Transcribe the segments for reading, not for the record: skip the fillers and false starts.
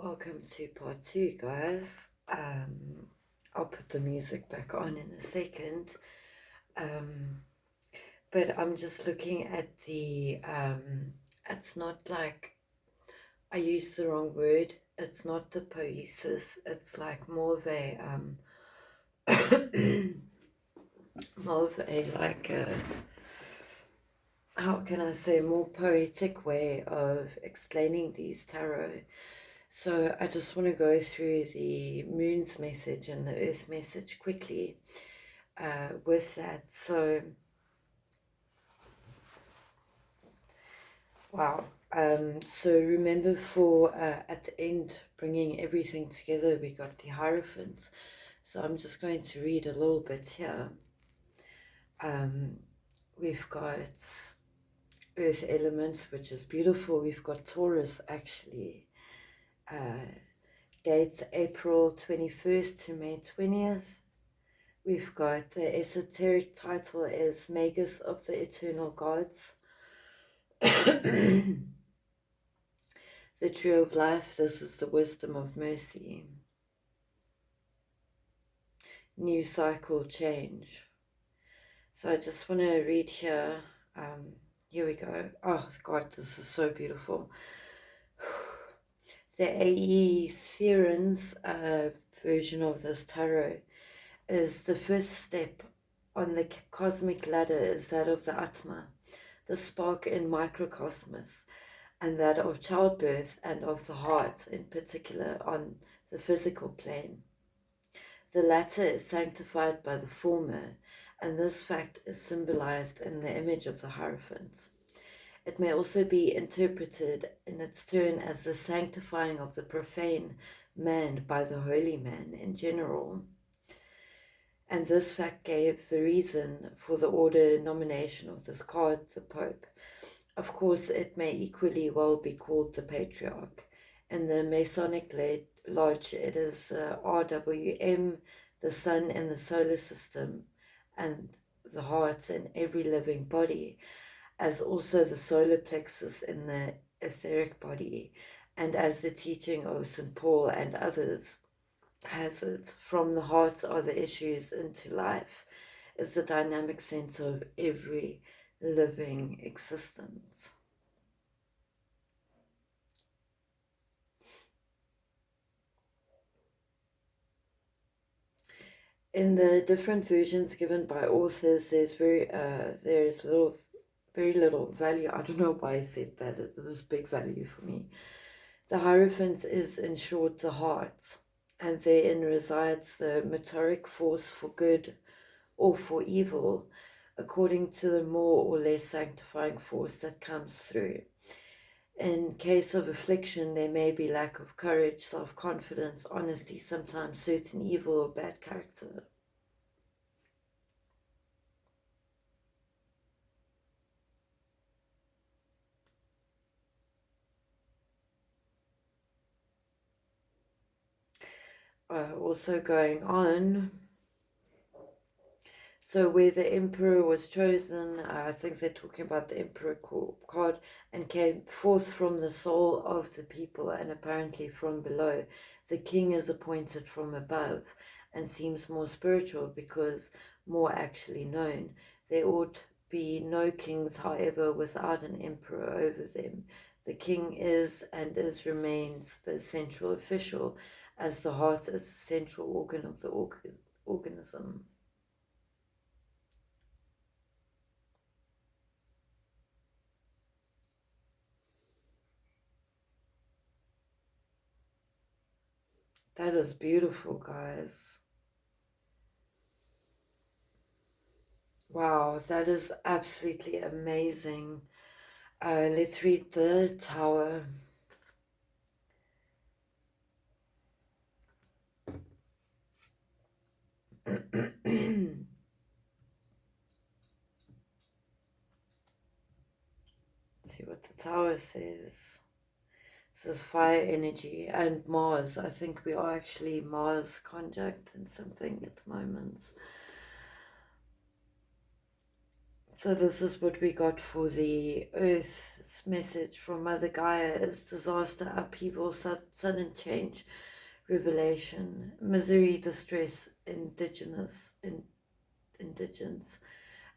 Welcome to part 2, guys. I'll put the music back on in a second. But I'm just looking at the, it's not like, I used the wrong word. It's not the poesis. It's like more of a, more of a, like a, how can I say, more poetic way of explaining these tarot. So I just want to go through the moon's message and the earth message quickly with that. So, wow. So remember for at the end, bringing everything together, we got the Hierophants. So I'm just going to read a little bit here. We've got earth elements, which is beautiful. We've got Taurus, actually. Dates April 21st to May 20th. We've got the esoteric title is Magus of the Eternal Gods. The Tree of Life, this is the wisdom of mercy. New cycle change. So I just want to read here. Here we go. Oh God, this is so beautiful. The A.E. Theron's version of this tarot is the fifth step on the cosmic ladder is that of the Atma, the spark in microcosmos, and that of childbirth and of the heart in particular on the physical plane. The latter is sanctified by the former, and this fact is symbolized in the image of the Hierophant. It may also be interpreted in its turn as the sanctifying of the profane man by the holy man in general. And this fact gave the reason for the order nomination of this card, the Pope. Of course, it may equally well be called the Patriarch. In the Masonic Lodge, it is RWM, the sun in the solar system, and the heart in every living body, as also the solar plexus in the etheric body, and as the teaching of St. Paul and others has it, from the heart are the issues into life, is the dynamic sense of every living existence. In the different versions given by authors, there's very little value. I don't know why I said that. It is big value for me. The Hierophant is, in short, the heart, and therein resides the motoric force for good or for evil, according to the more or less sanctifying force that comes through. In case of affliction, there may be lack of courage, self-confidence, honesty, sometimes certain evil or bad character. Also going on, so where the emperor was chosen, I think they're talking about the emperor card, and came forth from the soul of the people and apparently from below. The king is appointed from above and seems more spiritual because more actually known. There ought be no kings, however, without an emperor over them. The king is and remains the central official, as the heart is the central organ of the organism. That is beautiful, guys. Wow, that is absolutely amazing. Let's read the Tower. See what the Tower says. It says fire energy and Mars. I think we are actually Mars conjunct in something at the moment. So this is what we got for the Earth. its message from Mother Gaia is disaster, upheaval, sudden change, revelation, misery, distress, indigence,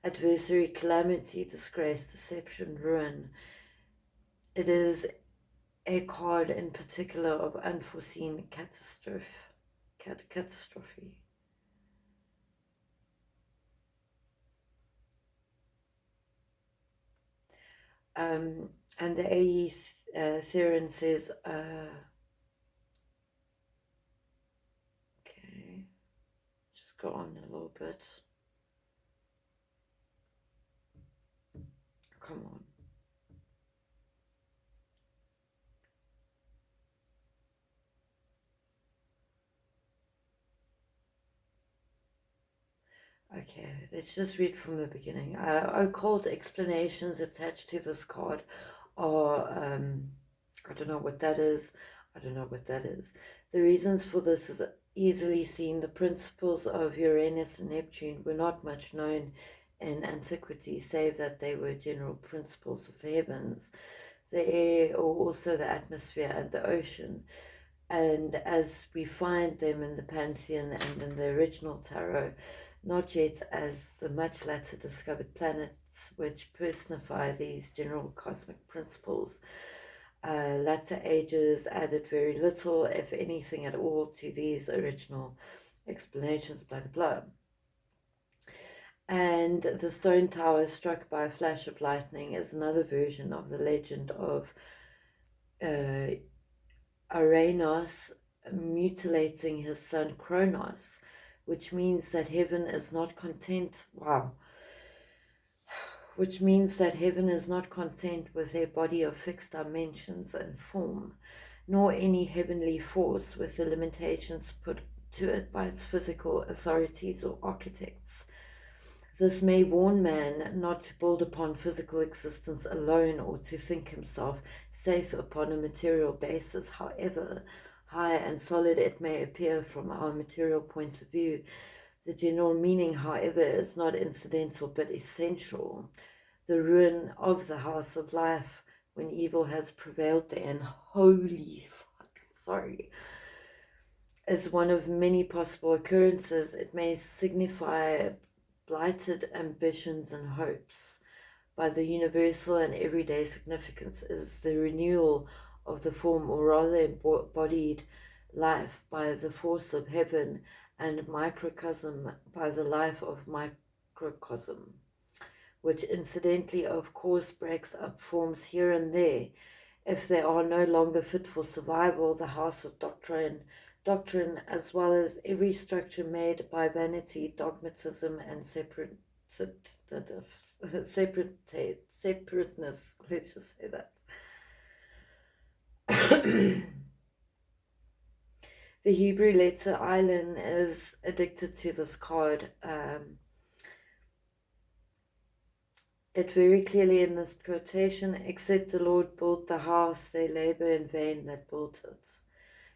adversary, calamity, disgrace, deception, ruin. It is a card in particular of unforeseen catastrophe. And the AE Theron says, okay, just go on a little bit. Come on. Okay, let's just read from the beginning. Occult explanations attached to this card are, I don't know what that is. I don't know what that is. The reasons for this is easily seen. The principles of Uranus and Neptune were not much known in antiquity, save that they were general principles of the heavens, the air, or also the atmosphere and the ocean. And as we find them in the Pantheon and in the original tarot, not yet as the much later discovered planets which personify these general cosmic principles. Latter ages added very little, if anything at all, to these original explanations, blah, blah, blah. And the stone tower struck by a flash of lightning is another version of the legend of Uranus mutilating his son Kronos, which means that heaven is not content. Wow. Which means that heaven is not content with a body of fixed dimensions and form, nor any heavenly force with the limitations put to it by its physical authorities or architects. This may warn man not to build upon physical existence alone or to think himself safe upon a material basis, however high and solid it may appear from our material point of view. The general meaning, however, is not incidental but essential. The ruin of the house of life when evil has prevailed there, and holy fuck, sorry, is one of many possible occurrences. It may signify blighted ambitions and hopes. By the universal and everyday significance is the renewal of the form, or rather embodied life, by the force of heaven, and microcosm by the life of microcosm, which incidentally of course breaks up forms here and there if they are no longer fit for survival. The house of doctrine, as well as every structure made by vanity, dogmatism, and separateness, let's just say that. The Hebrew letter Ayin is addicted to this card. It very clearly in this quotation, except the Lord built the house, they labor in vain that built it.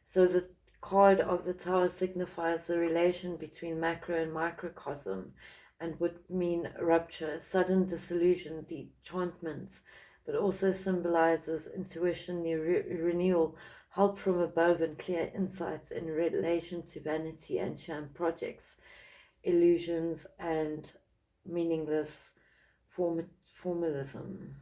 So the card of the tower signifies the relation between macro and microcosm, and would mean rupture, sudden disillusion, enchantment, but also symbolizes intuition, renewal, help from above, and clear insights in relation to vanity and sham projects, illusions, and meaningless formalism.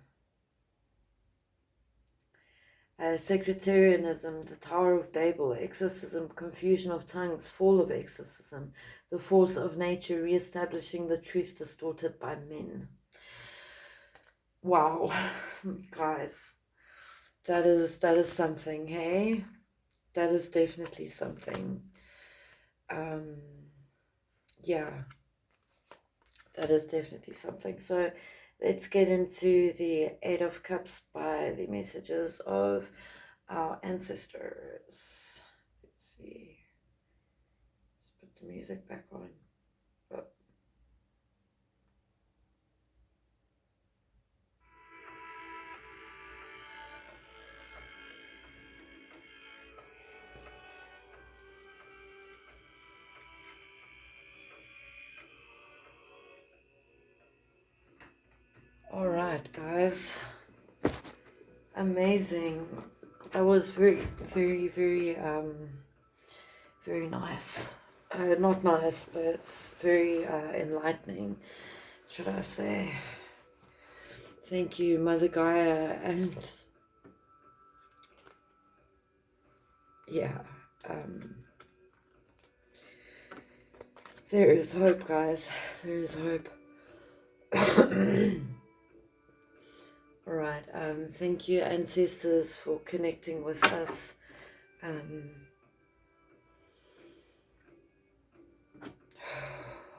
Sectarianism, the Tower of Babel, exorcism, confusion of tongues, fall of exorcism, the force of nature re-establishing the truth distorted by men. Wow, guys, that is something, hey? That is definitely something. Yeah, that is definitely something. So let's get into the Eight of Cups by the messages of our ancestors. Let's see. Let's put the music back on. Oh. All right, guys. Amazing. That was very, very, very, very nice. Not nice, but it's very enlightening, should I say. Thank you, Mother Gaia, and yeah, there is hope, guys. There is hope. Alright, thank you, ancestors, for connecting with us.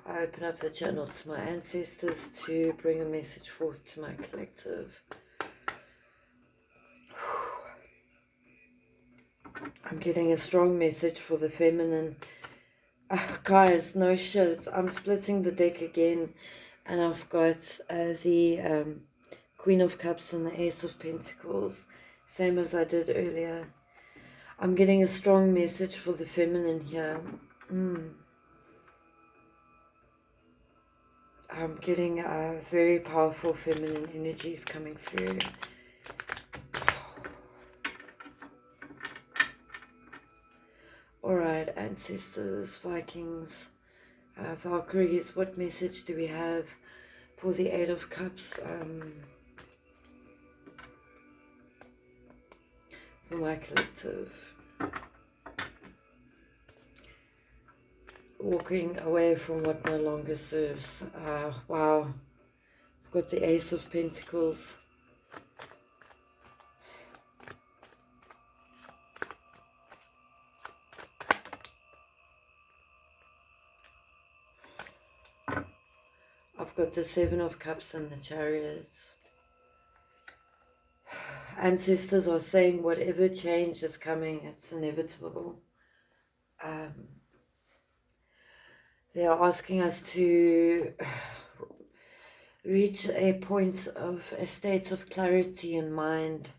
I open up the channel to my ancestors to bring a message forth to my collective. I'm getting a strong message for the feminine. Guys, no shit. I'm splitting the deck again, and I've got the Queen of Cups and the Ace of Pentacles, same as I did earlier. I'm getting a strong message for the feminine here. I'm getting very powerful feminine energies coming through. Alright, ancestors, Vikings, Valkyries, what message do we have for the Eight of Cups? For my collective. Walking away from what no longer serves. Wow. I've got the Ace of Pentacles. I've got the Seven of Cups and the Chariots. Ancestors are saying whatever change is coming, it's inevitable. They are asking us to reach a point of a state of clarity in mind,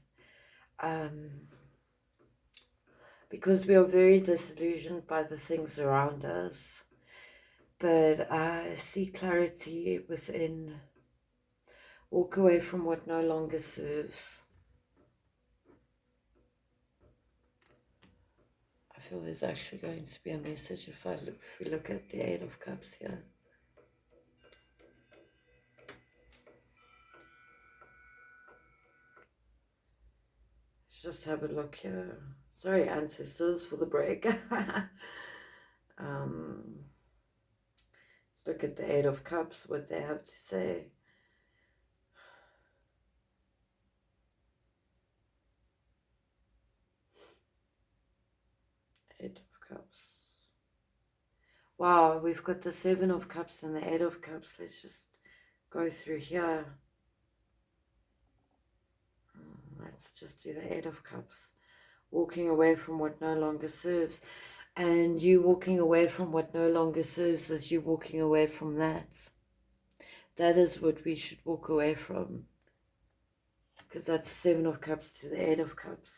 because we are very disillusioned by the things around us, but see clarity within. Walk away from what no longer serves. I feel there's actually going to be a message if we look at the Eight of Cups here. Let's just have a look here. Sorry, ancestors, for the break. Let's look at the Eight of Cups, what they have to say. Eight of Cups. Wow, we've got the Seven of Cups and the Eight of Cups. Let's just go through here. Let's just do the Eight of Cups. Walking away from what no longer serves. And you walking away from what no longer serves is you walking away from that. That is what we should walk away from. Because that's the Seven of Cups to the Eight of Cups.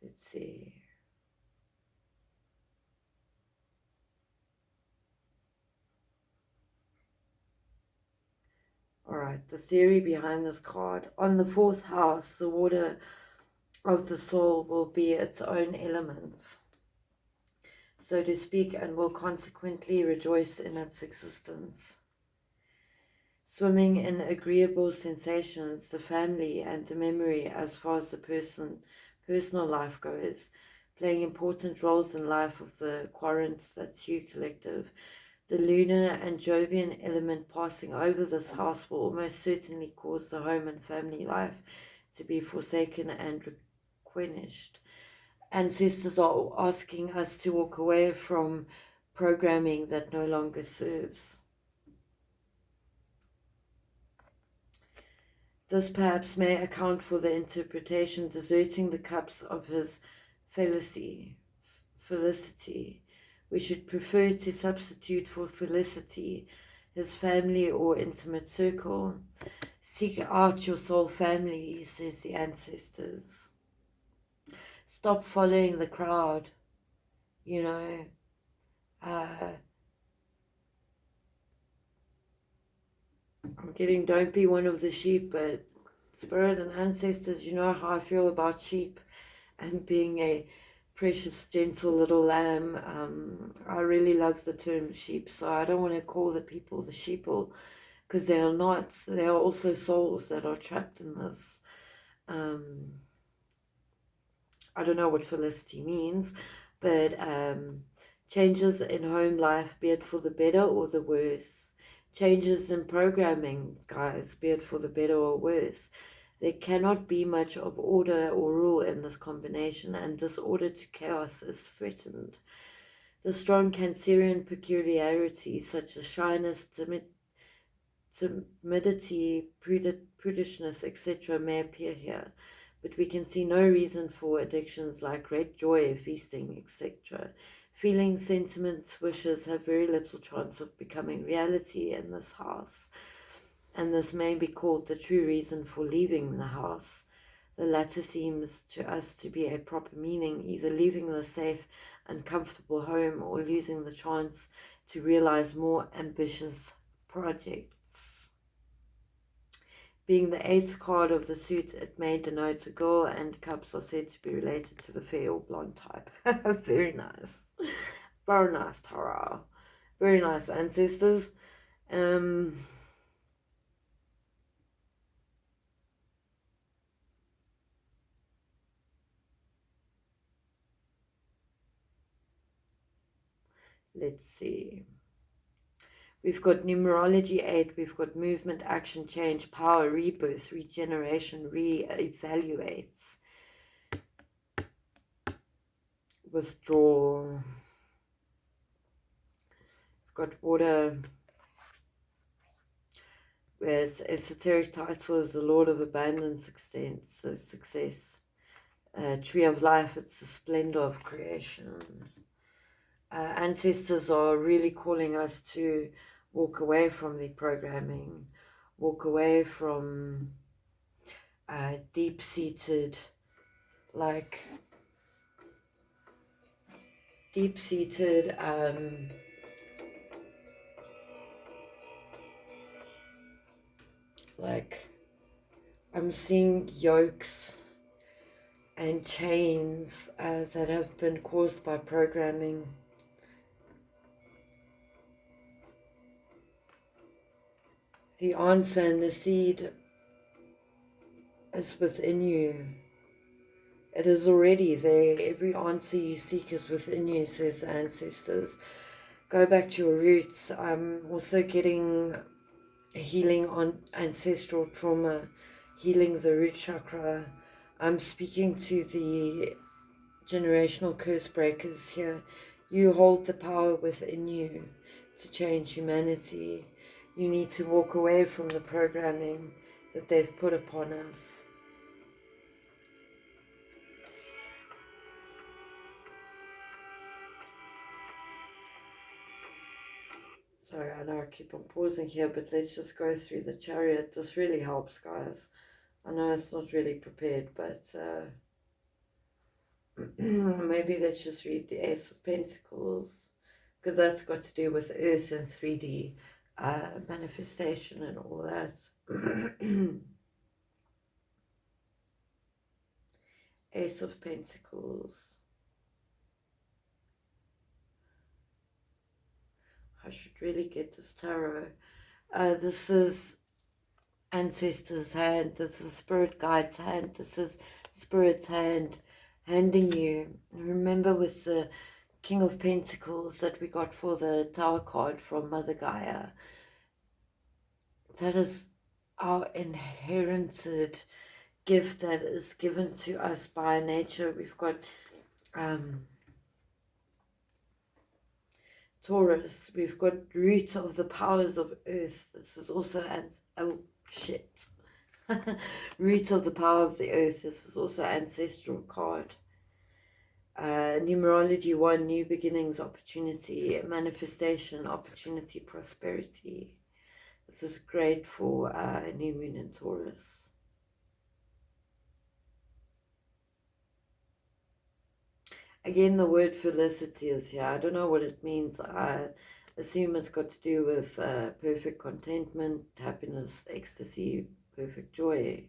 Let's see. Alright, the theory behind this card. On the fourth house, the water of the soul will be its own elements, so to speak, and will consequently rejoice in its existence. Swimming in agreeable sensations, the family and the memory as far as the personal life goes, playing important roles in life of the Quarrants, that's you collective. The lunar and Jovian element passing over this house will almost certainly cause the home and family life to be forsaken and replenished. Ancestors are asking us to walk away from programming that no longer serves. This perhaps may account for the interpretation deserting the cups of his felicity. We should prefer to substitute for felicity his family or intimate circle. Seek out your soul family, says the ancestors. Stop following the crowd, you know. I'm getting don't be one of the sheep, but spirit and ancestors, you know how I feel about sheep and being a precious, gentle little lamb. I really love the term sheep, so I don't want to call the people the sheeple because they are not. They are also souls that are trapped in this. I don't know what felicity means, but changes in home life, be it for the better or the worse. Changes in programming, guys, be it for the better or worse. There cannot be much of order or rule in this combination, and disorder to chaos is threatened. The strong Cancerian peculiarities such as shyness, timidity, prudishness, etc. may appear here, but we can see no reason for addictions like great joy, feasting, etc. Feelings, sentiments, wishes have very little chance of becoming reality in this house, and this may be called the true reason for leaving the house. The latter seems to us to be a proper meaning, either leaving the safe and comfortable home or losing the chance to realize more ambitious projects. Being the eighth card of the suit, it may denote a girl, and cups are said to be related to the fair or blonde type. Very nice. Very nice, Tara. Very nice, ancestors. Let's see. We've got numerology 8. We've got movement, action, change, power, rebirth, regeneration, re-evaluates, withdrawal. We've got water, whereas esoteric title is the Lord of Abundance, success. Tree of life, it's the splendor of creation. Ancestors are really calling us to walk away from the programming, walk away from deep-seated, like deep-seated like I'm seeing yokes and chains that have been caused by programming. The answer and the seed is within you. It is already there. Every answer you seek is within you, says ancestors. Go back to your roots. I'm also getting healing on ancestral trauma, healing the root chakra. I'm speaking to the generational curse breakers here. You hold the power within you to change humanity. You need to walk away from the programming that they've put upon us. Sorry, I know I keep on pausing here, but let's just go through the chariot. This really helps, guys. I know it's not really prepared, but maybe let's just read the Ace of Pentacles, because that's got to do with Earth and 3D manifestation and all that. Ace of Pentacles. I should really get this tarot. This is ancestors' hand. This is spirit guide's hand. This is spirit's hand handing you. Remember with the King of Pentacles that we got for the Tower card from Mother Gaia. That is our inherited gift that is given to us by nature. We've got Taurus. We've got root of the powers of earth. This is also root of the power of the earth. This is also ancestral card. Numerology 1, new beginnings, opportunity, manifestation, opportunity, prosperity. This is great for new moon in Taurus. Again, the word felicity is here. I don't know what it means. assume it's got to do with perfect contentment, happiness, ecstasy, perfect joy.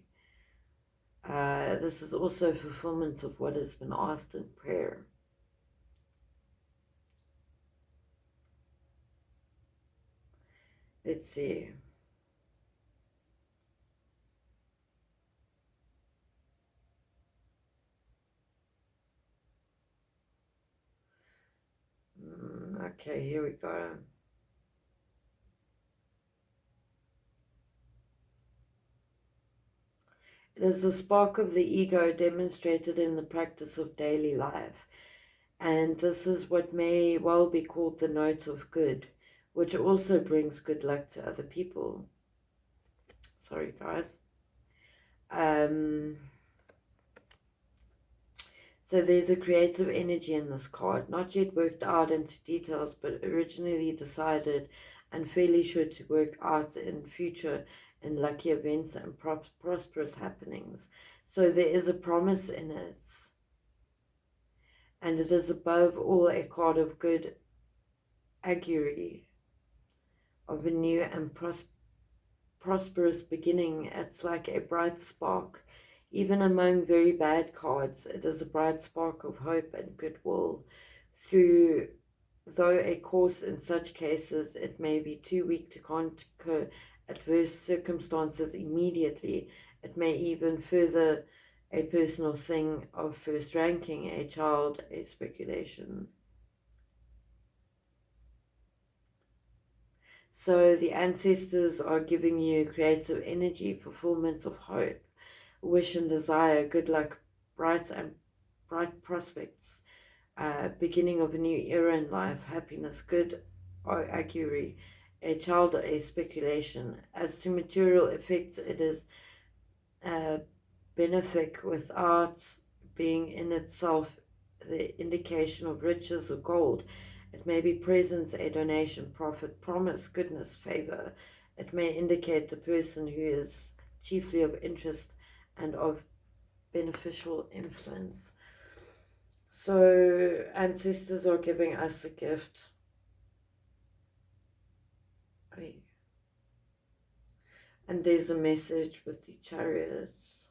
This is also fulfillment of what has been asked in prayer. Let's see. Okay, here we go. It is the spark of the ego demonstrated in the practice of daily life, and this is what may well be called the note of good, which also brings good luck to other people. Sorry, guys. So there's a creative energy in this card, not yet worked out into details, but originally decided and fairly sure to work out in future in lucky events and prosperous happenings. So there is a promise in it, and it is above all a card of good augury, of a new and prosperous beginning. It's like a bright spark. Even among very bad cards, it is a bright spark of hope and goodwill. Though a course in such cases it may be too weak to conquer adverse circumstances immediately, it may even further a personal thing of first ranking, a child, a speculation. So the ancestors are giving you creative energy, fulfillment of hope, wish and desire, good luck, bright prospects, beginning of a new era in life, happiness, good augury, a child, a speculation. As to material effects, it is benefic without being in itself the indication of riches or gold. It may be presence, a donation, profit, promise, goodness, favor. It may indicate the person who is chiefly of interest and of beneficial influence. So ancestors are giving us a gift. And there's a message with the chariots.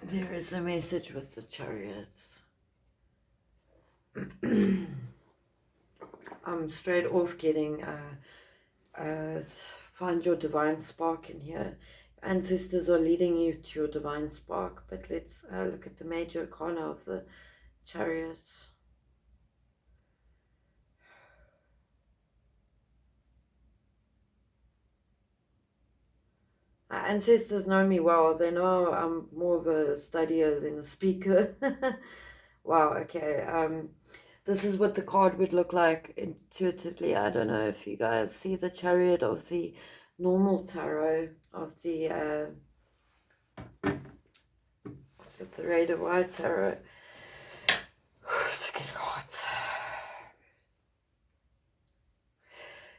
There is a message with the chariots. I'm straight off getting find your divine spark in here. Ancestors are leading you to your divine spark, but let's look at the major arcana of the chariots. Ancestors know me well. They know I'm more of a studier than a speaker. Wow, okay. This is what the card would look like intuitively. I don't know if you guys see the chariot of the normal tarot, of the what's it, the Red of White tarot. It's getting hot.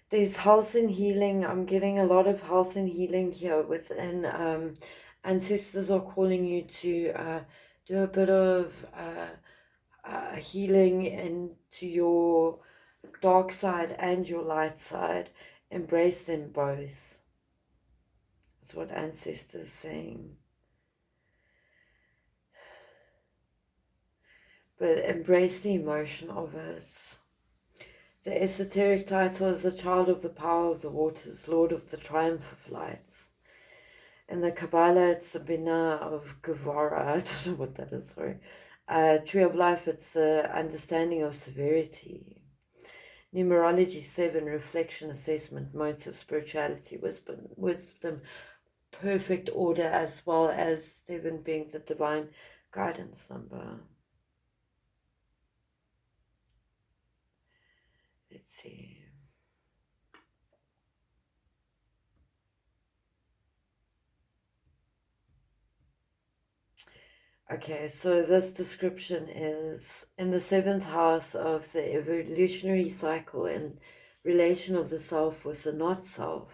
There's health and healing. I'm getting a lot of health and healing here within. Ancestors are calling you to do a bit of healing into your dark side and your light side. Embrace them both. That's what ancestors saying. But embrace the emotion of it. The esoteric title is the child of the power of the waters, lord of the triumph of lights. In the Kabbalah, it's the Binah of Gevara. I don't know what that is, sorry. Tree of life, it's the understanding of severity. Numerology 7, reflection, assessment, motive, spirituality, wisdom, perfect order, as well as 7 being the divine guidance number. Let's see. Okay, so this description is in the 7th house of the evolutionary cycle in relation of the self with the not self.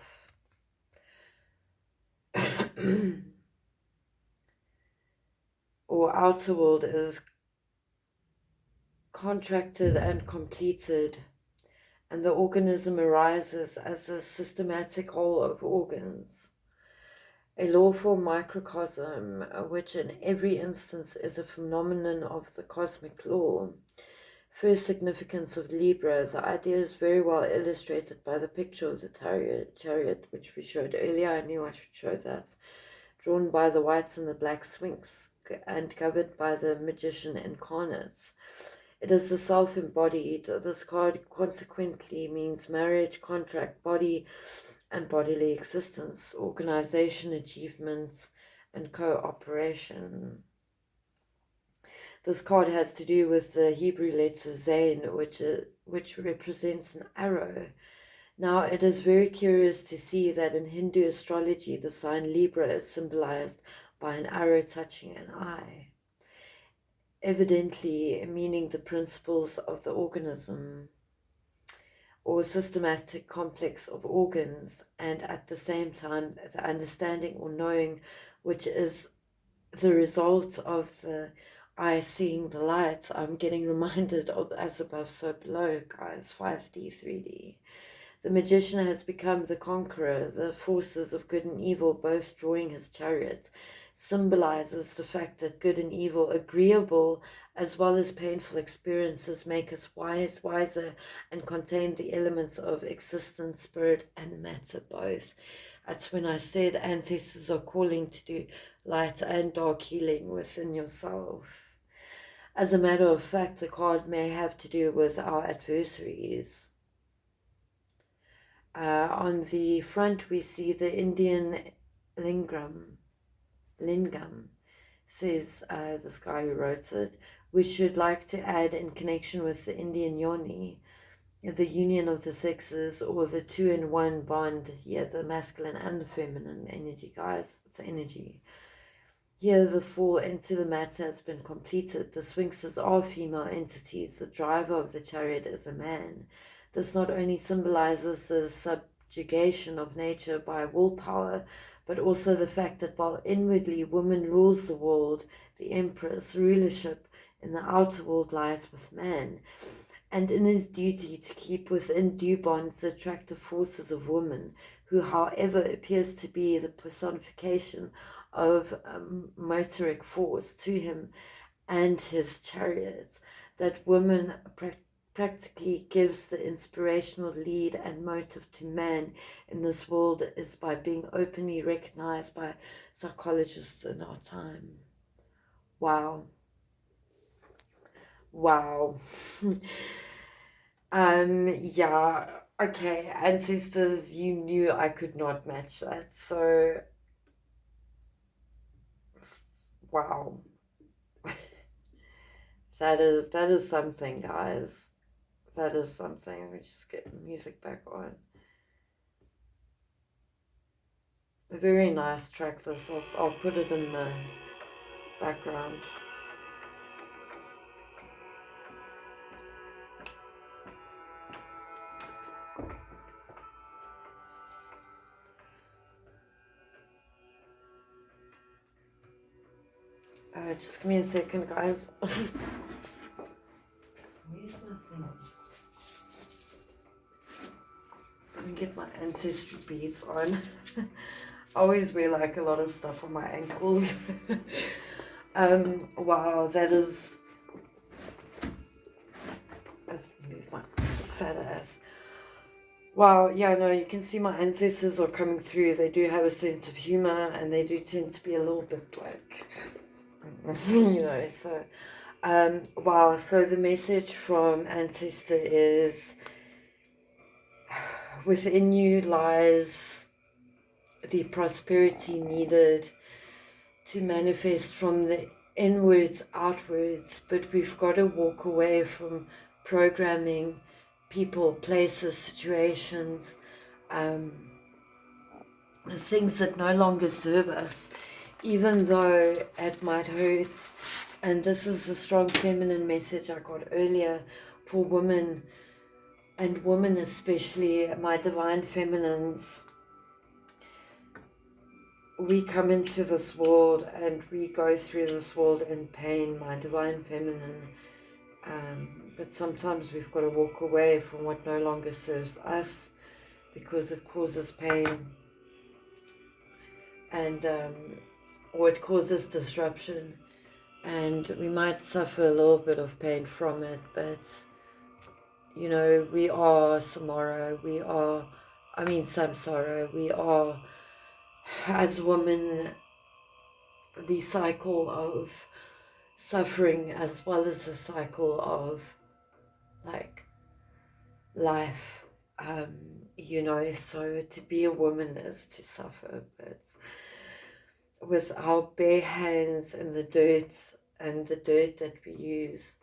or outer world is contracted and completed, and the organism arises as a systematic whole of organs, a lawful microcosm, which in every instance is a phenomenon of the cosmic law. First significance of Libra, the idea is very well illustrated by the picture of the chariot, which we showed earlier. I knew I should show that. Drawn by the whites and the black Sphinx, and covered by the magician incarnate. It is the self-embodied. This card consequently means marriage, contract, body, and bodily existence, organization, achievements, and cooperation. This card has to do with the Hebrew letter Zain, which represents an arrow. Now, it is very curious to see that in Hindu astrology, the sign Libra is symbolized by an arrow touching an eye, evidently meaning the principles of the organism, or systematic complex of organs, and at the same time the understanding or knowing, which is the result of the eye seeing the light. I'm getting reminded of As Above, So Below, guys, 5D, 3D. The magician has become the conqueror. The forces of good and evil, both drawing his chariot, symbolizes the fact that good and evil, agreeable as well as painful experiences, make us wiser, and contain the elements of existence, spirit, and matter both. That's when I said ancestors are calling to do light and dark healing within yourself. As a matter of fact, the card may have to do with our adversaries. On the front, we see the Indian lingam, says this guy who wrote it. We should like to add, in connection with the Indian yoni, the union of the sexes, or the two-in-one bond, the masculine and the feminine energy, guys. It's energy. Here the fall into the matter has been completed. The sphinxes are female entities. The driver of the chariot is a man. This not only symbolizes the subjugation of nature by willpower, but also the fact that while inwardly woman rules the world, the empress rulership in the outer world lies with man, and in his duty to keep within due bonds the attractive forces of woman, who however appears to be the personification of motoric force to him and his chariots. That woman practically gives the inspirational lead and motive to man in this world is by being openly recognized by psychologists in our time. Wow. Yeah, okay, ancestors, you knew I could not match that, so wow. That is something, guys. That is something. Let me just get the music back on. A very nice track, this. I'll put it in the background. Just give me a second, guys. Where's my thing? Let me get my ancestry beads on. I always wear like a lot of stuff on my ankles. Wow, that is... Let's move my fat ass. Wow, yeah, no, you can see my ancestors are coming through. They do have a sense of humor, and they do tend to be a little bit like, you know, so, wow, so the message from Ancestor is, within you lies the prosperity needed to manifest from the inwards outwards, but we've got to walk away from programming people, places, situations, things that no longer serve us, even though it might hurt. And this is the strong feminine message I got earlier for women, and women especially, my divine feminines. we come into this world and we go through this world in pain, my divine feminine. But sometimes we've got to walk away from what no longer serves us because it causes pain and or it causes disruption, and we might suffer a little bit of pain from it, but you know, we are Samara, we are, Samsara, we are, as women, the cycle of suffering as well as a cycle of like life. You know, so to be a woman is to suffer, but with our bare hands and the dirt that we use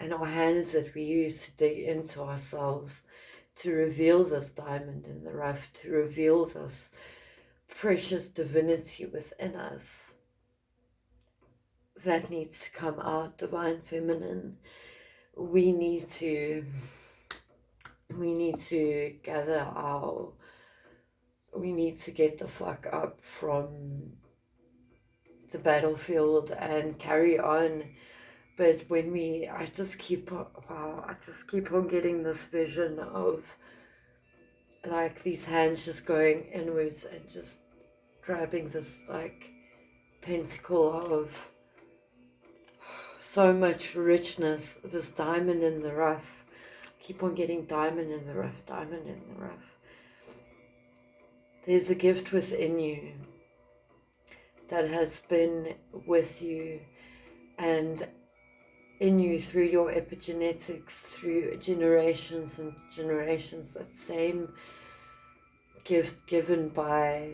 and our hands that we use to dig into ourselves, to reveal this diamond in the rough, to reveal this precious divinity within us that needs to come out, divine feminine. We need to gather our, we need to get the fuck up from the battlefield and carry on. But when I just keep on getting this vision of like these hands just going inwards and just grabbing this like pentacle of so much richness, this diamond in the rough. Keep on getting diamond in the rough, diamond in the rough. There's a gift within you that has been with you and in you through your epigenetics, through generations and generations, that same gift given by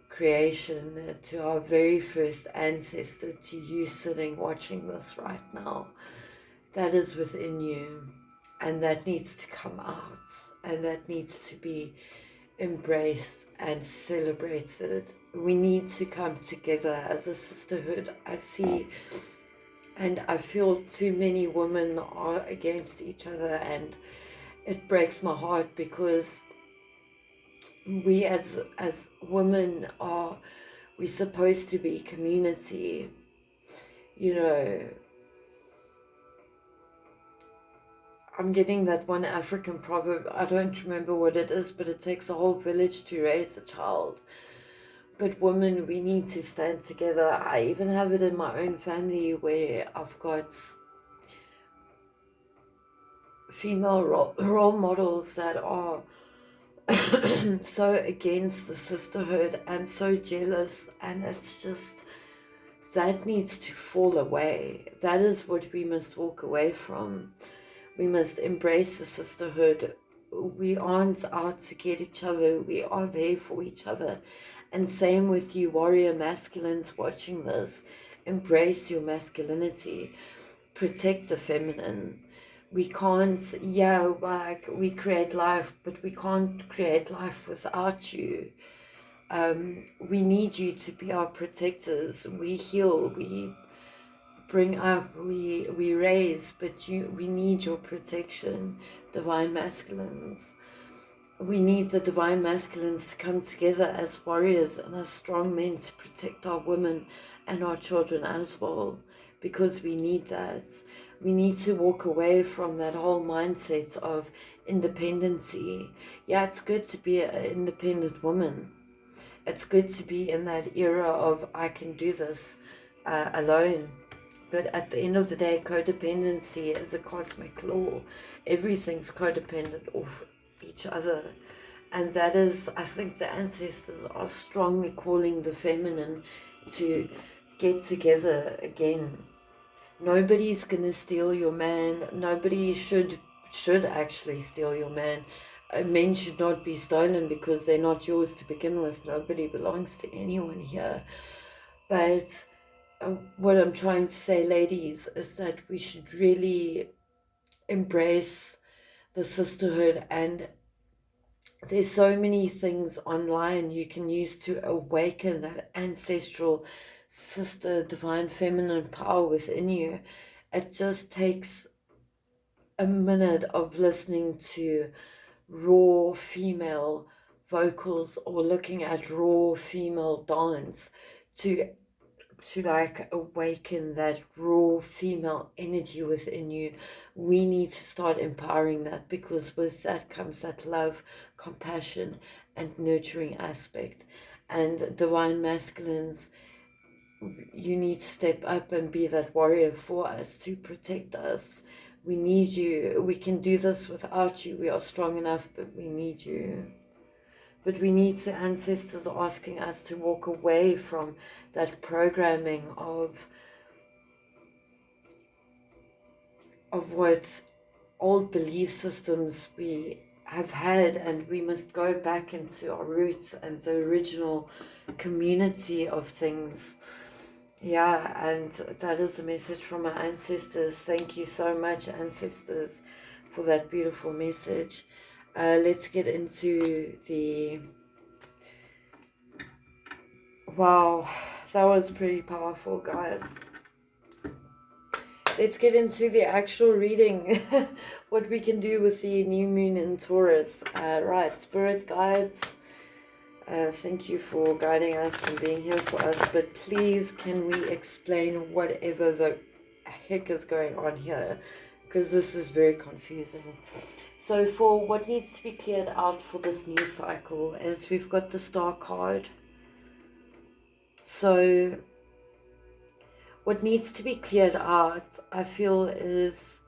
creation to our very first ancestor, to you sitting watching this right now. That is within you, and that needs to come out, and that needs to be embraced and celebrated. We need to come together as a sisterhood. I see and I feel too many women are against each other, and it breaks my heart because we as women we're supposed to be community. You know, I'm getting that one African proverb, I don't remember what it is, but it takes a whole village to raise a child. But women, we need to stand together. I even have it in my own family where I've got female role models that are so against the sisterhood and so jealous, and it's just, that needs to fall away. That is what we must walk away from. We must embrace the sisterhood. We aren't out to get each other, we are there for each other. And same with you warrior masculines watching this. Embrace your masculinity, protect the feminine. We can't, yeah, like we create life, but we can't create life without you. We need you to be our protectors. We heal, we bring up, we raise, but we need your protection, divine masculines. We need the divine masculines to come together as warriors and as strong men to protect our women and our children as well, because we need that. We need to walk away from that whole mindset of independency. Yeah, it's good to be an independent woman. It's good to be in that era of I can do this alone. But at the end of the day, codependency is a cosmic law. Everything's codependent of each other. And that is, I think the ancestors are strongly calling the feminine to get together again. Nobody's gonna steal your man. Nobody should actually steal your man. Men should not be stolen because they're not yours to begin with. Nobody belongs to anyone here. But what I'm trying to say, ladies, is that we should really embrace the sisterhood, and there's so many things online you can use to awaken that ancestral sister divine feminine power within you. It just takes a minute of listening to raw female vocals or looking at raw female dance to like awaken that raw female energy within you. We need to start empowering that, because with that comes that love, compassion, and nurturing aspect. And divine masculines, you need to step up and be that warrior for us, to protect us. We need you. We can do this without you. We are strong enough, but we need you. But we need to, ancestors are asking us to walk away from that programming of what old belief systems we have had, and we must go back into our roots and the original community of things. Yeah, and that is a message from our ancestors. Thank you so much, ancestors, for that beautiful message. Let's get into the... Wow, that was pretty powerful, guys. Let's get into the actual reading. What we can do with the new moon in Taurus. Right, spirit guides, thank you for guiding us and being here for us. But please, can we explain whatever the heck is going on here? Because this is very confusing. So for what needs to be cleared out for this new cycle is we've got the Star card. So what needs to be cleared out, I feel, is,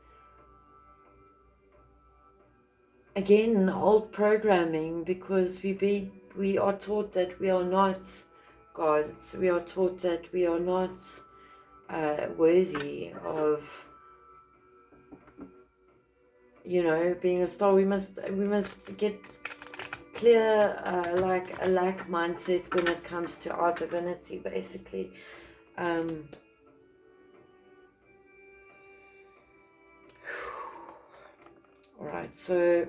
again, old programming, because we are taught that we are not gods. We are taught that we are not worthy of, you know, being a star. We must get clear, like a lack mindset when it comes to our divinity, basically. Alright, so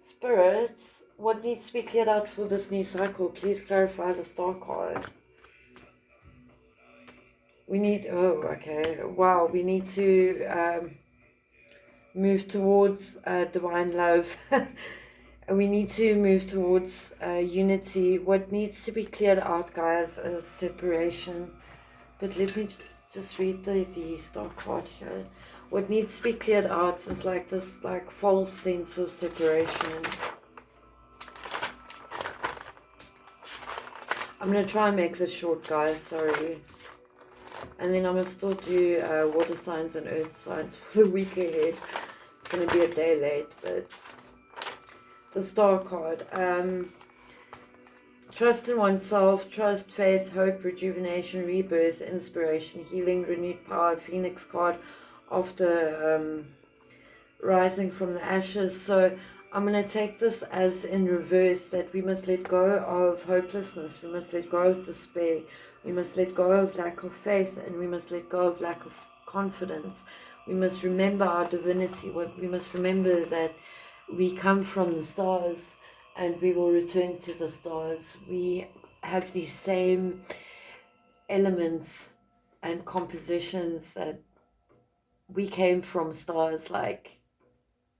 spirits, what needs to be cleared out for this new cycle? Please clarify the Star card. We need, oh, okay, wow, we need to move towards divine love. And we need to move towards unity. What needs to be cleared out, guys, is separation. But let me just read the Star card here. What needs to be cleared out is like this, like, false sense of separation. I'm going to try and make this short, guys, sorry. And then I'm going to still do water signs and earth signs for the week ahead. It's going to be a day late, but the Star card. Trust in oneself, trust, faith, hope, rejuvenation, rebirth, inspiration, healing, renewed power, Phoenix card after rising from the ashes. So I'm going to take this as in reverse, that we must let go of hopelessness, we must let go of despair, we must let go of lack of faith, and we must let go of lack of confidence. We must remember our divinity. We must remember that we come from the stars, and we will return to the stars. We have these same elements and compositions that we came from stars. Like,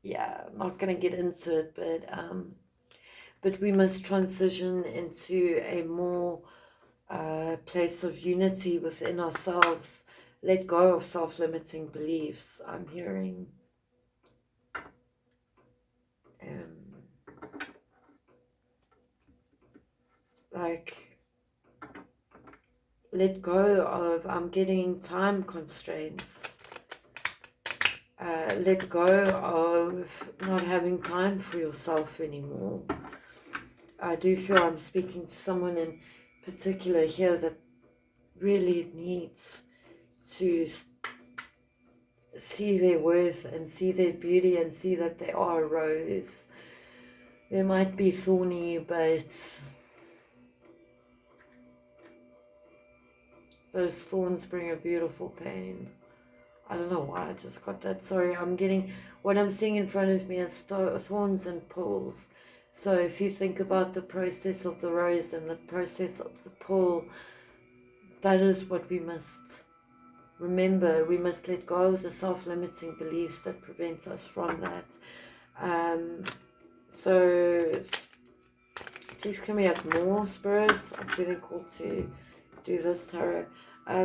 yeah, I'm not going to get into it, but we must transition into a more place of unity within ourselves. Let go of self-limiting beliefs. I'm hearing like, let go of, I'm getting time constraints. Let go of not having time for yourself anymore. I do feel I'm speaking to someone in particular here that really needs to see their worth and see their beauty and see that they are a rose. They might be thorny, but those thorns bring a beautiful pain. I don't know why I just got that. Sorry, I'm getting, what I'm seeing in front of me is thorns and pulls. So if you think about the process of the rose and the process of the pull, that is what we must remember. We must let go of the self-limiting beliefs that prevents us from that. So Please can we have more spirits? I'm feeling called to do this tarot.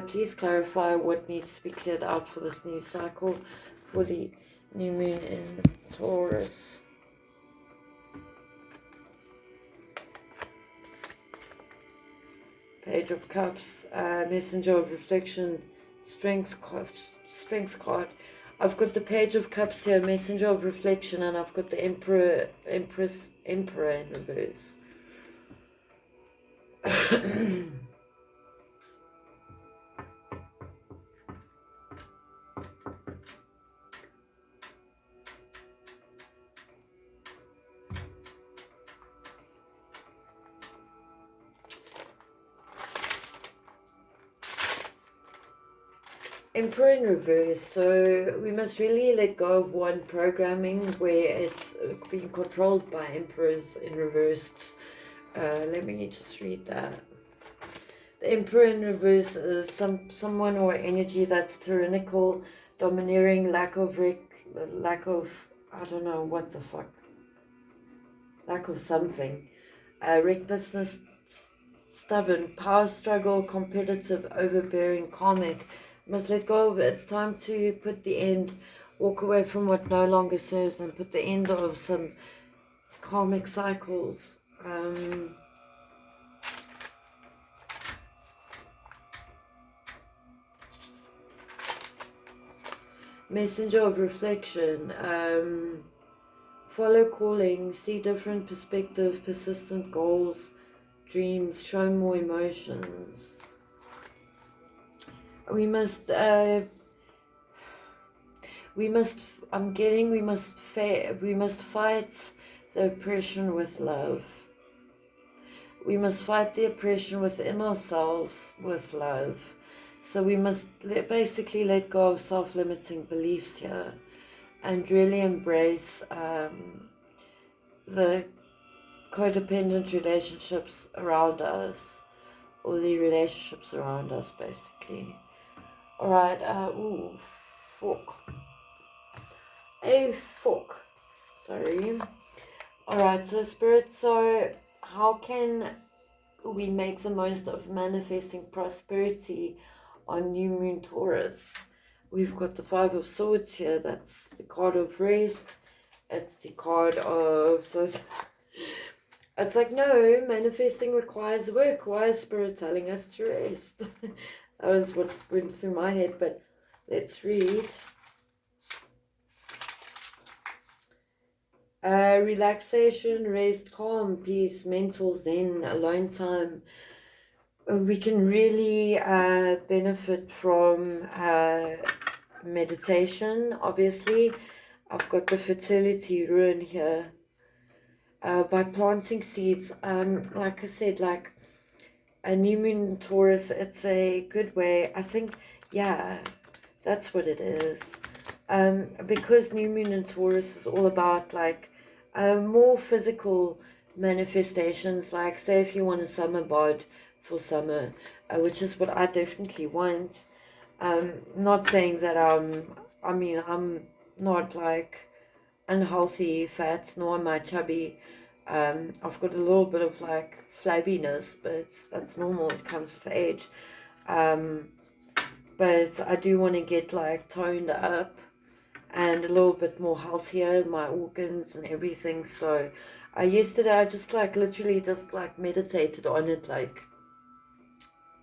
Please clarify what needs to be cleared out for this new cycle, for the new moon in Taurus. Page of Cups, Messenger of Reflection, Strength card. I've got the Page of Cups here, Messenger of Reflection, and I've got the Emperor in reverse. Emperor in reverse, so we must really let go of one programming where it's being controlled by emperors in reverse. Let me just read that. The Emperor in reverse is someone or energy that's tyrannical, domineering, lack of I don't know what the fuck, lack of something, recklessness, stubborn, power struggle, competitive, overbearing, karmic. Must let go of it. It's time to put the end, walk away from what no longer serves, and put the end of some karmic cycles. Messenger of reflection. Follow calling, see different perspective, persistent goals, dreams, show more emotions. We must fight the oppression with love. We must fight the oppression within ourselves with love. So we must basically let go of self-limiting beliefs here and really embrace the codependent relationships around us, or the relationships around us basically. Alright, fork. A fork. Sorry. Alright, so Spirit, so how can we make the most of manifesting prosperity on New Moon Taurus? We've got the Five of Swords here. That's the card of rest. It's the card of... So it's like, no, manifesting requires work. Why is Spirit telling us to rest? That was what went through my head, but let's read. Relaxation, rest, calm, peace, mental zen, alone time. We can really benefit from meditation, obviously. I've got the fertility rune here. By planting seeds, like I said, like a new moon Taurus, it's a good way. I think, yeah, that's what it is. Because new moon in Taurus is all about like more physical manifestations, like say if you want a summer bod for summer, which is what I definitely want. Not saying that I'm not like unhealthy fat, nor am I chubby. I've got a little bit of like flabbiness, but that's normal, it comes with age. But I do want to get like toned up and a little bit more healthier, my organs and everything. So yesterday I just like literally just like meditated on it, like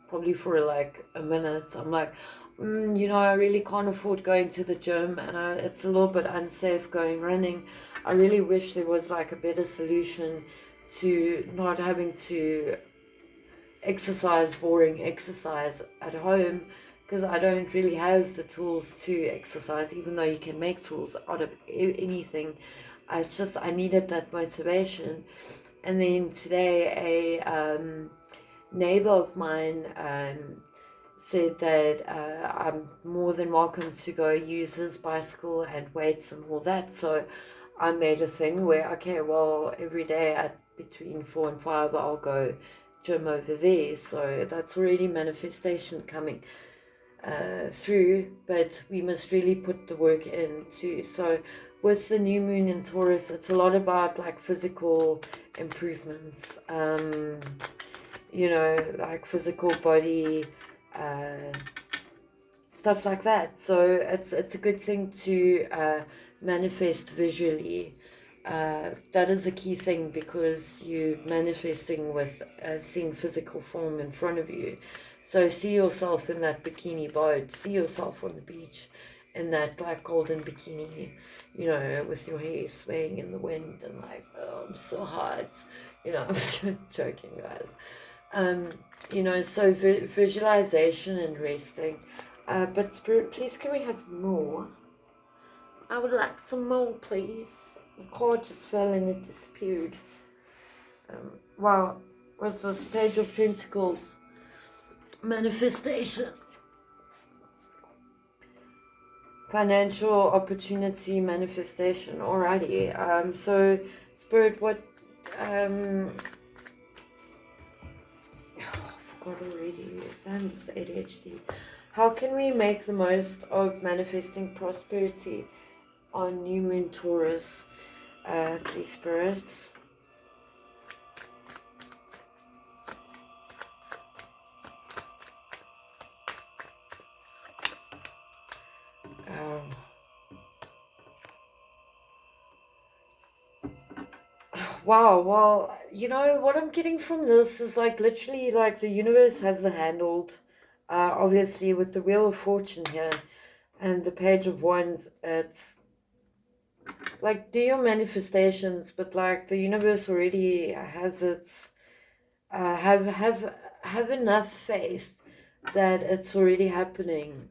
probably for like a minute. I'm like, you know, I really can't afford going to the gym, and it's a little bit unsafe going running. I really wish there was like a better solution to not having to exercise boring exercise at home, because I don't really have the tools to exercise, even though you can make tools out of anything. It's just I needed that motivation. And then today a neighbor of mine said that I'm more than welcome to go use his bicycle and weights and all that. So I made a thing where, okay, well, every day at between 4 and 5 I'll go gym over there. So that's already manifestation coming through, but we must really put the work in too. So with the new moon in Taurus, it's a lot about like physical improvements, you know, like physical body, stuff like that. So it's a good thing to manifest visually. That is a key thing, because you're manifesting with seeing physical form in front of you. So see yourself in that bikini boat, see yourself on the beach in that like golden bikini, you know, with your hair swaying in the wind and like, oh, I'm so hot, you know. I'm joking, guys. You know, so visualization and resting. But Spirit, please, can we have more? I would like some more, please. The card just fell and it disappeared. Wow, what's this? Page of Pentacles. Manifestation. Financial opportunity manifestation. Alrighty. So, Spirit, what... I forgot already. Damn, this ADHD. How can we make the most of manifesting prosperity on New Moon Taurus? Please, spirits. Wow, well, you know, what I'm getting from this is like literally like the universe has it handled. Obviously, with the Wheel of Fortune here and the Page of Wands, it's like do your manifestations, but like the universe already has its have enough faith that it's already happening.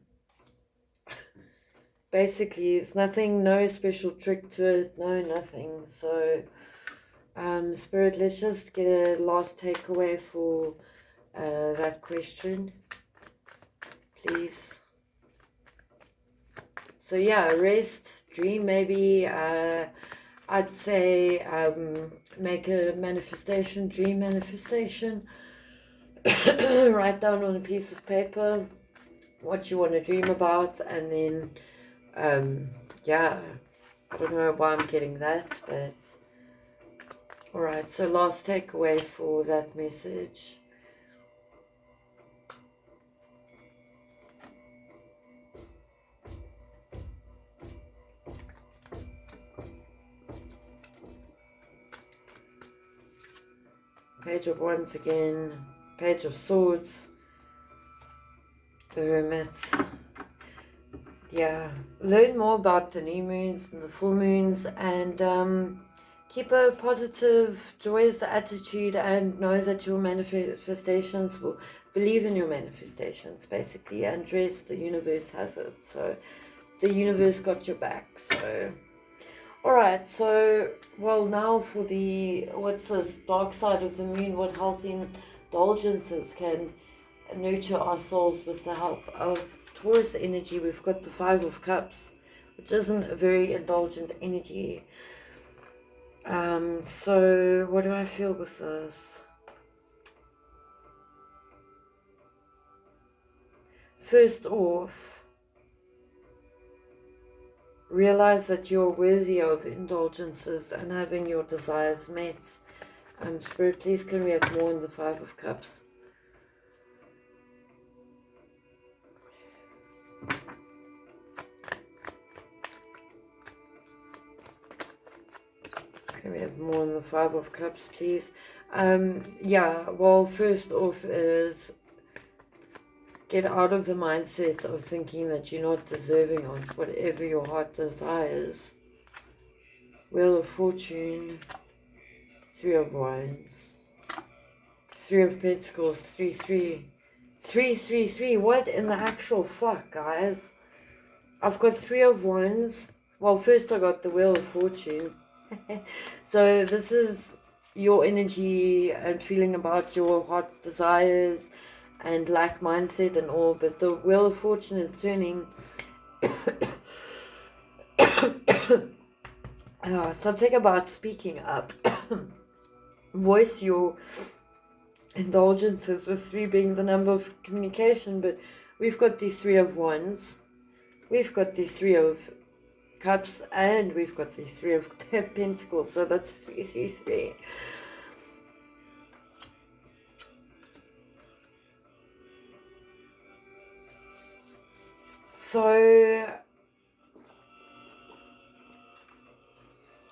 Basically, it's nothing, no special trick to it, no nothing. So Spirit, let's just get a last takeaway for that question, please. So yeah, rest, dream maybe. I'd say make a manifestation, dream manifestation. Write down on a piece of paper what you want to dream about, and then yeah, I don't know why I'm getting that, but alright, so last takeaway for that message. Page of Wands again, Page of Swords, the Hermits. Yeah, learn more about the new moons and the full moons, and keep a positive, joyous attitude, and know that your manifestations will believe in your manifestations, basically, and rest, the universe has it. So the universe got your back. So alright, so well, now for the what's this dark side of the moon, what healthy indulgences can nurture our souls with the help of Taurus energy. We've got the Five of Cups, which isn't a very indulgent energy. So what do I feel with this? First off, realize that you're worthy of indulgences and having your desires met. Spirit, please, can we have more in the Five of Cups? Can we have more in the Five of Cups, please? Yeah, well, first off is get out of the mindset of thinking that you're not deserving of whatever your heart desires. Wheel of Fortune, Three of Wands, Three of Pentacles, 3-3. 3-3-3, what in the actual fuck, guys? I've got Three of Wands. Well, first I got the Wheel of Fortune. So this is your energy and feeling about your heart's desires and lack mindset and all, but the Wheel of Fortune is turning. Something about speaking up. Voice your indulgences, with 3 being the number of communication, but we've got the Three of Wands, we've got the Three of Cups, and we've got the Three of Pentacles, so that's 333. So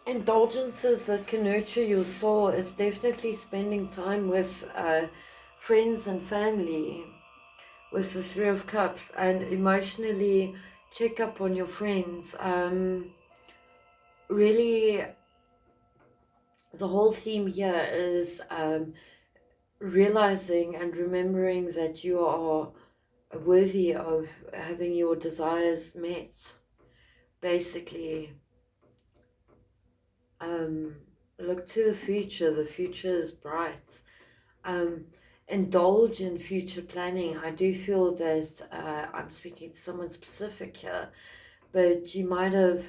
indulgences that can nurture your soul is definitely spending time with friends and family, with the Three of Cups, and emotionally check up on your friends. Really, the whole theme here is realizing and remembering that you are worthy of having your desires met. Basically, look to the future. The future is bright. Indulge in future planning. I do feel that I'm speaking to someone specific here, but you might have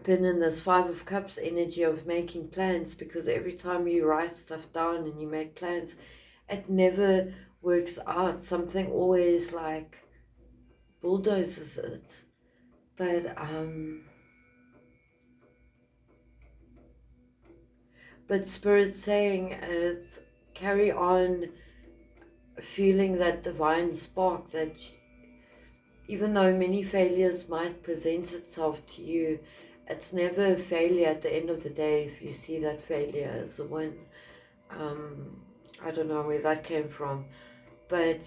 been in this Five of Cups energy of making plans, because every time you write stuff down and you make plans, it never works out. Something always like bulldozes it. But Spirit's saying it's carry on feeling that divine spark, that even though many failures might present itself to you, it's never a failure at the end of the day if you see that failure as a win. I don't know where that came from, but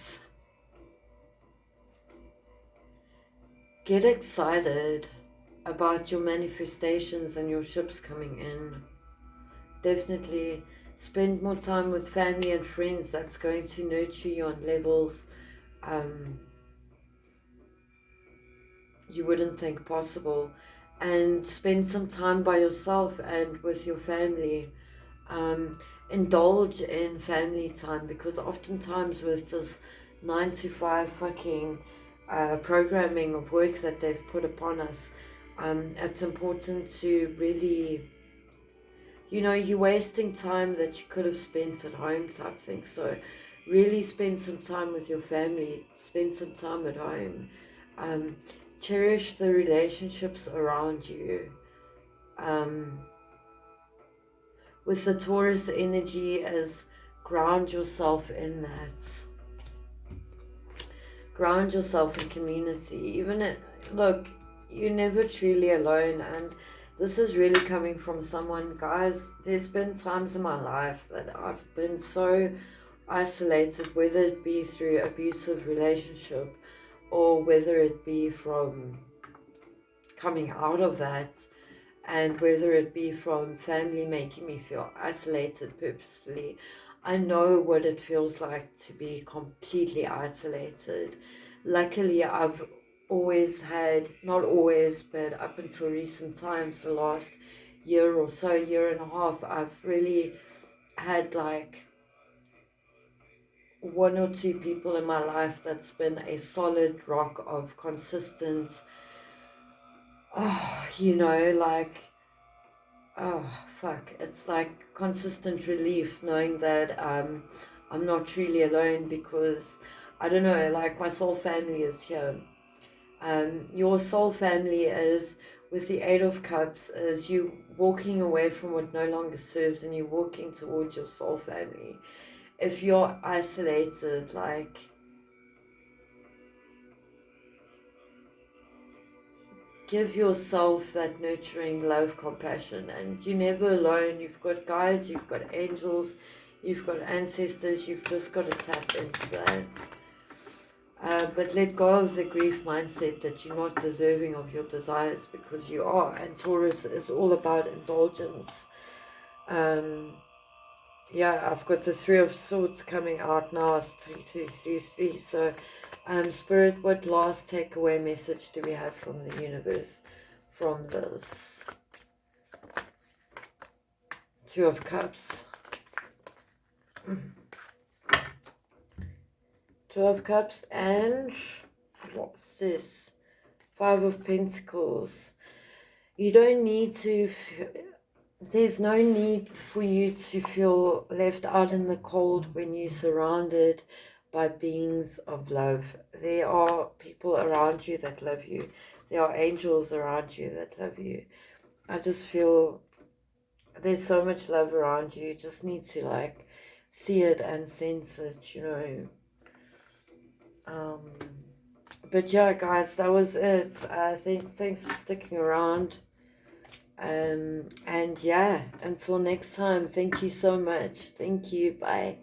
get excited about your manifestations and your ships coming in. Definitely spend more time with family and friends. That's going to nurture you on levels you wouldn't think possible. And spend some time by yourself and with your family. Indulge in family time, because oftentimes with this 9 to 5 fucking programming of work that they've put upon us, it's important to really, you know, you're wasting time that you could have spent at home type thing. So really spend some time with your family, spend some time at home, cherish the relationships around you. With the Taurus energy, as ground yourself in that. Ground yourself in community. Look, you're never truly alone, and this is really coming from someone, guys. There's been times in my life that I've been so isolated, whether it be through abusive relationship or whether it be from coming out of that, and whether it be from family making me feel isolated purposefully. I know what it feels like to be completely isolated. Luckily, I've always had, not always, but up until recent times, the last year or so, year and a half, I've really had like one or two people in my life that's been a solid rock of consistent, oh fuck, it's like consistent relief knowing that I'm not really alone, because I don't know, like my soul family is here. Your soul family is, with the Eight of Cups, is you walking away from what no longer serves and you're walking towards your soul family. If you're isolated, like, give yourself that nurturing love, compassion, and you're never alone. You've got guides, you've got angels, you've got ancestors. You've just got to tap into that. But let go of the grief mindset that you're not deserving of your desires, because you are. And Taurus is all about indulgence. Yeah, I've got the Three of Swords coming out now. It's 3233. So, Spirit, what last takeaway message do we have from the universe from this? Two of Cups. Two of Cups, and what's this? Five of Pentacles. You don't need to... There's no need for you to feel left out in the cold when you're surrounded by beings of love. There are people around you that love you. there are angels around you that love you. I just feel there's so much love around you. You just need to like see it and sense it, you know. But yeah, guys, that was it. Thanks for sticking around. And yeah, until next time, thank you so much. Thank you. Bye.